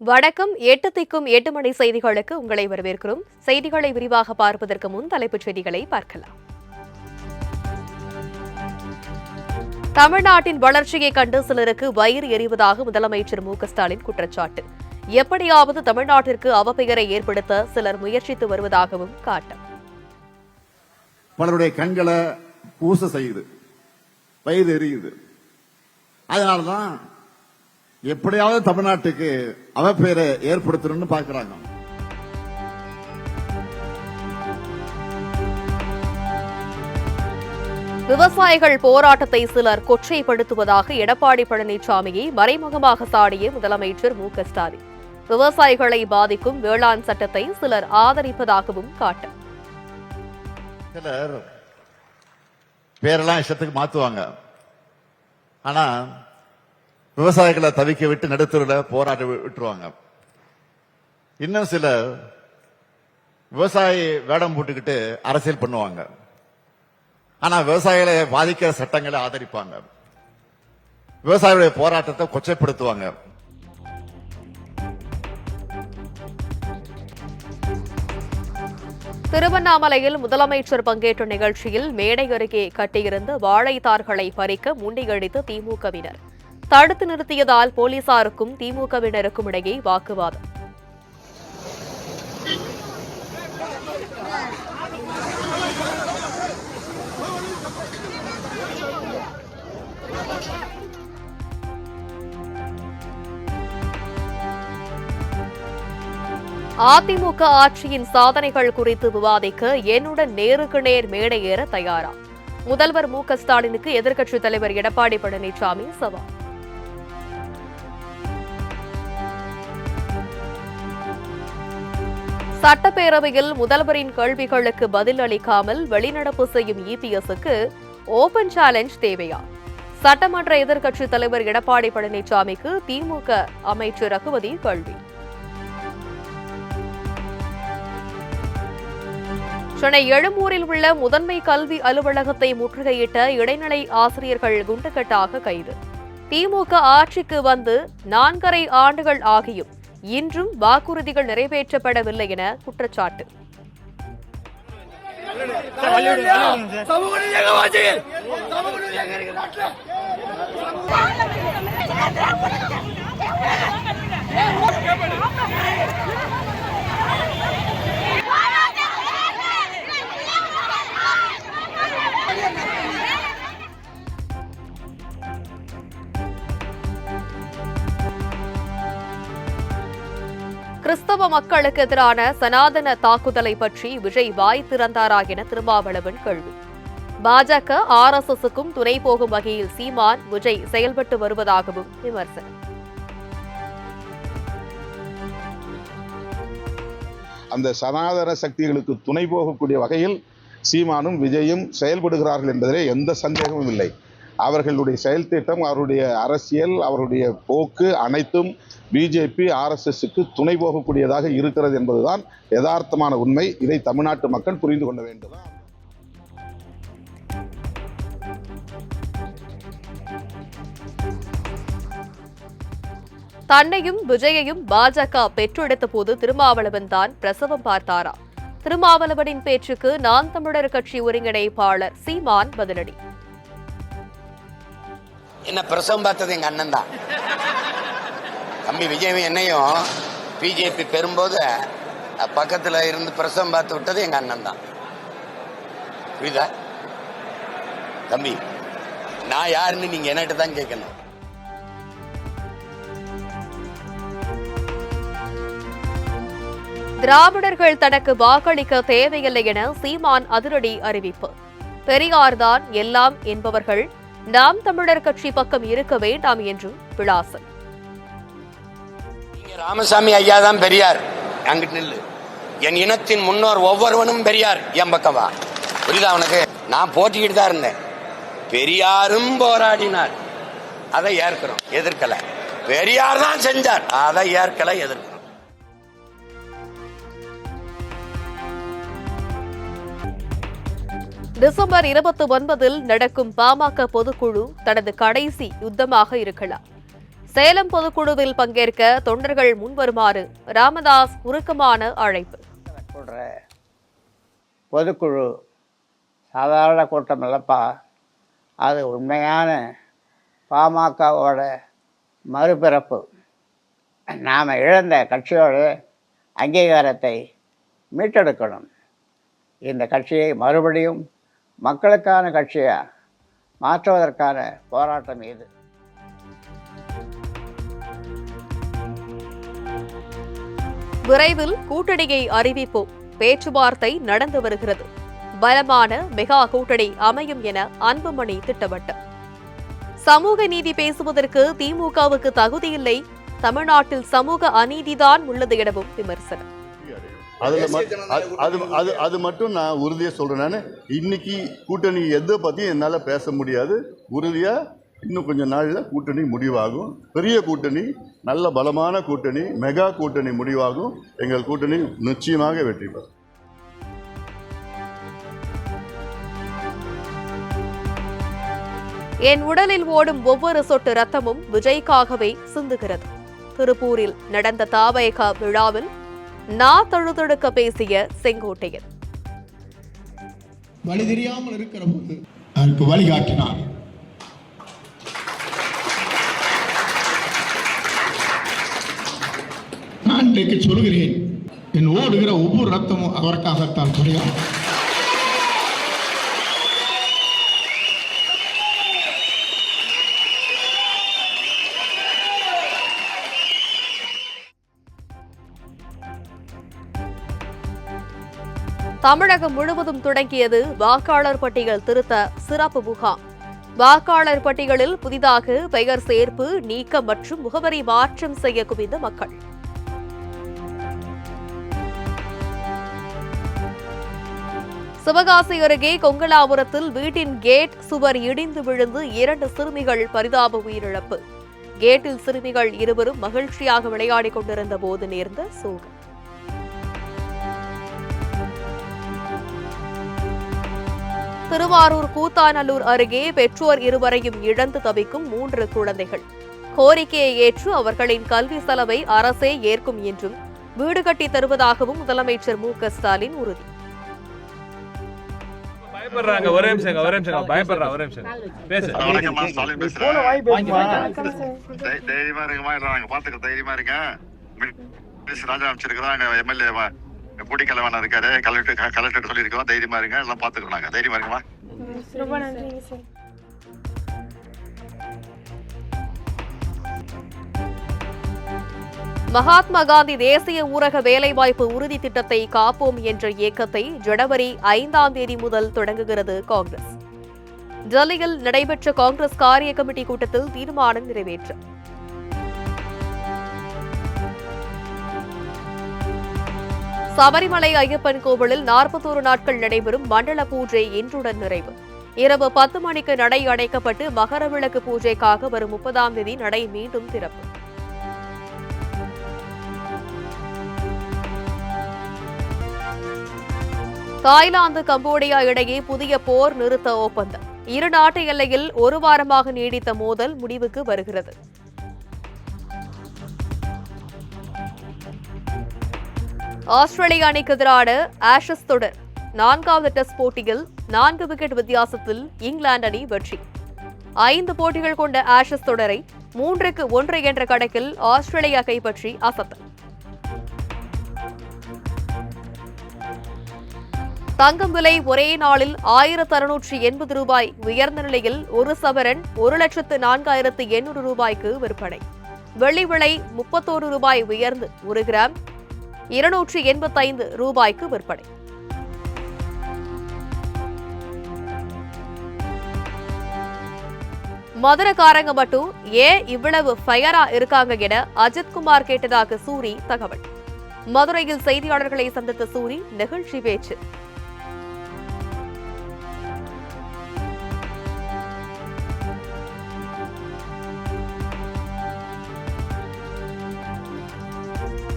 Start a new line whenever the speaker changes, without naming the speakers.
வணக்கம். 8 திக்கும் 8 மணி செய்திகளுக்கு உங்களை வரவேற்கிறோம். செய்திகளை விரிவாக பார்ப்பதற்கு முன் தலைப்புச் செய்திகளை பார்க்கலாம். தமிழ்நாட்டின் வளர்ச்சியை கண்டு சிலருக்கு வயிறு எரிவதாக முதலமைச்சர் மு.க.ஸ்டாலின் குற்றச்சாட்டு. எப்படியாவது தமிழ்நாட்டிற்கு அவப்பெயரை ஏற்படுத்த சிலர் முயற்சித்து வருவதாகவும் காட்டம்.
பலருடைய கண்களை பூச செய்யுது, வயிறு எரியுது. அதனாலதான் எப்படியாவது தமிழ்நாட்டுக்கு அவப்பெயரை ஏற்படுத்தணும்னு பாக்குறாங்க.
விவசாயிகள் போராட்டத்தை சிலர் கொச்சைப்படுத்துவதாக எடப்பாடி பழனிசாமியை மறைமுகமாக சாடிய முதலமைச்சர் மு.க.ஸ்டாலின். விவசாயிகளை பாதிக்கும் வேளாண் சட்டத்தை சிலர் ஆதரிப்பதாகவும் காட்டம்.
சிலர் பேரெல்லாம் இஷ்டத்துக்கு மாத்துவாங்க. ஆனா விவசாயிகளை தவிக்க விட்டு நடுத்தூரில் போராட்ட விட்டுருவாங்க. இன்னும் சிலர் விவசாயி வேடம் போட்டுக்கிட்டு அரசியல் பண்ணுவாங்க. ஆனா விவசாயிகளை பாதிக்கிற சட்டங்களை ஆதரிப்பாங்க. விவசாயிகளுடைய போராட்டத்தை கொச்சைப்படுத்துவாங்க.
திருவண்ணாமலையில் முதலமைச்சர் பங்கேற்ற நிகழ்ச்சியில் மேடை அருகே கட்டியிருந்த வாழைத்தார்களை பறிக்க முண்டியடித்த திமுகவினர். தடுத்து நிறுத்தியதால் போலீசாருக்கும் திமுகவினருக்கும் இடையே வாக்குவாதம். அதிமுக ஆட்சியின் சாதனைகள் குறித்து விவாதிக்க என்னுடன் நேருக்கு நேர் மேடை ஏற தயாரா? முதல்வர் மு.க.ஸ்டாலினுக்கு எதிர்க்கட்சித் தலைவர் எடப்பாடி பழனிசாமி சவால். சட்டப்பேரவையில் முதல்வரின் கேள்விகளுக்கு பதில் அளிக்காமல் வெளிநடப்பு செய்யும் இபிஎஸ்க்கு ஓபன் சேலஞ்ச் தேவையா? சட்டமன்ற எதிர்க்கட்சித் தலைவர் எடப்பாடி பழனிசாமிக்கு திமுக அமைச்சர் ரகுபதி கேள்வி. சென்னை எழும்பூரில் உள்ள முதன்மை கல்வி அலுவலகத்தை முற்றுகையிட்ட இடைநிலை ஆசிரியர்கள் குண்டுகட்டாக கைது. திமுக ஆட்சிக்கு வந்து 4.5 ஆண்டுகள் ஆகியும் இன்றும் வாக்குறுதிகள் நிறைவேற்றப்படவில்லை என குற்றச்சாட்டு. கிறிஸ்தவ மக்களுக்கு எதிரான சனாதன தாக்குதலை பற்றி விஜய் வாய் திறந்தாரா என திருமாவளவன் கேள்வி. பாஜக RSSக்கும் துணை போகும் வகையில் சீமான் விஜய் செயல்பட்டு வருவதாகவும் விமர்சனம்.
அந்த சனாதன சக்திகளுக்கு துணை போகக்கூடிய வகையில் சீமானும் விஜயும் செயல்படுகிறார்கள் என்பதிலே எந்த சந்தேகமும் இல்லை. அவர்களுடைய செயல் திட்டம், அவருடைய அரசியல், அவருடைய போக்கு அனைத்தும் பிஜேபி RSSக்கு துணை போகக்கூடியதாக இருக்கிறது என்பதுதான் யதார்த்தமான உண்மை. இதை தமிழ்நாட்டு மக்கள் புரிந்து கொள்ள வேண்டும்.
தன்னையும் விஜயையும் பாஜக பெற்றெடுத்த போது திருமாவளவன் தான் பிரசவம் பார்த்தாரா? திருமாவளவனின் பேச்சுக்கு நான் தமிழர் கட்சி ஒருங்கிணைப்பாளர் சீமான் பதிலடி.
என்ன பிரசவம் பார்த்தது எங்க அண்ணன் தான். தம்பி விஜய் என்னையும் பிஜேபி பெறும்போது பக்கத்துல இருந்து பிரசவம் பார்த்து விட்டது எங்க அண்ணன் தான். புரியுதா தம்பி? நான் யாருன்னு நீங்க என்னட்டு தான் கேட்கணும்.
திராவிடர்கள் தனக்கு வாக்களிக்க தேவையில்லை என சீமான் அதிரடி அறிவிப்பு. பெரியார்தான் எல்லாம் என்பவர்கள் நாம் தமிழர் கட்சி பக்கம் இருக்க வேண்டாம் என்றும் விளாசல்.
ராமசாமி ஐயா தான் பெரியார், அங்கிட்டு நில்லு. என் இனத்தின் முன்னோர் ஒவ்வொருவனும் பெரியார், என் பக்கவா. புரியுதா உனக்கு? நான் போட்டிக்கிட்டு தான் இருந்தேன். பெரியாரும் போராடினார், அதை ஏற்கிறோம், எதிர்க்கல. பெரியார் தான் செஞ்சார், அதை ஏற்கல, எதிர்க்கிறோம்.
டிசம்பர் 29 நடக்கும் பாமக பொதுக்குழு தனது கடைசி யுத்தமாக இருக்கலாம். சேலம் பொதுக்குழுவில் பங்கேற்க தொண்டர்கள் முன்வருமாறு ராமதாஸ் உருக்கமான அழைப்பு.
பொதுக்குழு சாதாரண கூட்டம் இல்லப்பா, அது உண்மையான பாமகவோட மறுபிறப்பு. நாம் இழந்த கட்சியோட அங்கீகாரத்தை மீட்டெடுக்கணும். இந்த கட்சியை மறுபடியும் மக்களுக்கான கட்சியாக மாற்றுவதற்கான போராட்டம் இது.
விரைவில் கூட்டணியை அறிவிப்போம். பேச்சுவார்த்தை நடந்து வருகிறது. பலமான மெகா கூட்டணி அமையும் என அன்புமணி திட்டவட்டம். சமூக நீதி பேசுவதற்கு திமுகவுக்கு தகுதியில்லை, தமிழ்நாட்டில் சமூக அநீதிதான் உள்ளது எனவும் விமர்சனம்.
அது மட்டும் நான் உறுதியா சொல்றேன். நான் இன்னைக்கு கூட்டணி எதை பத்தி என்னால பேச முடியாது. உறுதியா இன்னும் கொஞ்ச நாள்ல கூட்டணி முடிவாகும். பெரிய கூட்டணி, நல்ல பலமான கூட்டணி, மெகா கூட்டணி முடிவாகும். எங்கள் கூட்டணி நிச்சயமாக வெற்றி பெறும்.
என் உடலில் ஓடும் ஒவ்வொரு சொட்டு ரத்தமும் விஜய்க்காகவே சிந்துகிறது. திருப்பூரில் நடந்த தாவேகா விழாவில் தழுதழுக்க பேசிய செங்கோட்டையன்.
வழி தெரியாமல் இருக்கிற போது அதற்கு வழிகாட்டினார். நான் இன்றைக்கு சொல்கிறேன், என் ஓடுகிற ஒவ்வொரு ரத்தமும் அவருக்காகத்தான் குறையும்.
தமிழகம் முழுவதும் தொடங்கியது வாக்காளர் பட்டியல் திருத்த சிறப்பு முகாம். வாக்காளர் பட்டியலில் புதிதாக பெயர் சேர்ப்பு, நீக்கம் மற்றும் முகவரி மாற்றம் செய்ய குவிந்த மக்கள். சிவகாசி அருகே கொங்கலாபுரத்தில் வீட்டின் கேட் சுவர் இடிந்து விழுந்து 2 சிறுமிகள் பரிதாப உயிரிழப்பு. கேட்டில் சிறுமிகள் இருவரும் மகிழ்ச்சியாக விளையாடிக் கொண்டிருந்த போது நேர்ந்த சோகம். திருவாரூர் கூத்தாநல்லூர் அருகே பெற்றோர் இருவரையும் இழந்து தவிக்கும் 3 குழந்தைகள். கோரிக்கையை ஏற்று அவர்களின் கல்வி செலவை அரசே ஏற்கும் என்றும் வீடு கட்டி தருவதாகவும் முதலமைச்சர் மு.க. ஸ்டாலின் உறுதி.
கூடிக்கலவான இருக்காரு, கலெக்டர் சொல்லியிருக்கோம், தைரியமா இருங்க, எல்லாம் பாத்துக்கிறோம், நாங்க தைரியமா இருக்குமா.
ரொம்ப நன்றிங்க சார்.
மகாத்மா காந்தி தேசிய ஊரக வேலைவாய்ப்பு உறுதி திட்டத்தை காப்போம் என்ற இயக்கத்தை ஜனவரி 5ஆம் தேதி முதல் தொடங்குகிறது காங்கிரஸ். டெல்லியில் நடைபெற்ற காங்கிரஸ் காரிய கமிட்டி கூட்டத்தில் தீர்மானம் நிறைவேற்றம். சபரிமலை ஐயப்பன் கோவிலில் 41 நாட்கள் நடைபெறும் மண்டல பூஜை இன்றுடன் நிறைவு. இரவு 10 மணிக்கு நடை அடைக்கப்பட்டு மகரவிளக்கு பூஜைக்காக வரும் 30ஆம் தேதி நடை மீண்டும் திறப்பு. தாய்லாந்து கம்போடியா இடையே புதிய போர் நிறுத்த ஒப்பந்தம். இரு நாட்டு எல்லையில் 1 வாரமாக நீடித்த மோதல் முடிவுக்கு வருகிறது. ஆஸ்திரேலிய அணிக்கு எதிரான ஆஷஸ் தொடர் 4வது டெஸ்ட் போட்டியில் 4 விக்கெட் வித்தியாசத்தில் இங்கிலாந்து அணி வெற்றி. 5 போட்டிகள் கொண்ட ஆஷஸ் தொடரை 3-1 என்ற கணக்கில் ஆஸ்திரேலியா கைப்பற்றி அசத்தல். தங்கம் விலை ஒரே நாளில் 1680 ரூபாய் உயர்ந்த நிலையில் 1 சவரன் 1,04,800 ரூபாய்க்கு விற்பனை. வெள்ளி விலை 31 ரூபாய் உயர்ந்து 1 கிராம் 285 ரூபாய்க்கு விற்பனை. மதுரக்காரங்க மட்டும் ஏன் இவ்வளவு ஃபயரா இருக்காங்க என அஜித்குமார் கேட்டதாக சூரி தகவல். மதுரையில் செய்தியாளர்களை சந்தித்த சூரி நெகிழ்ச்சி பேச்சு.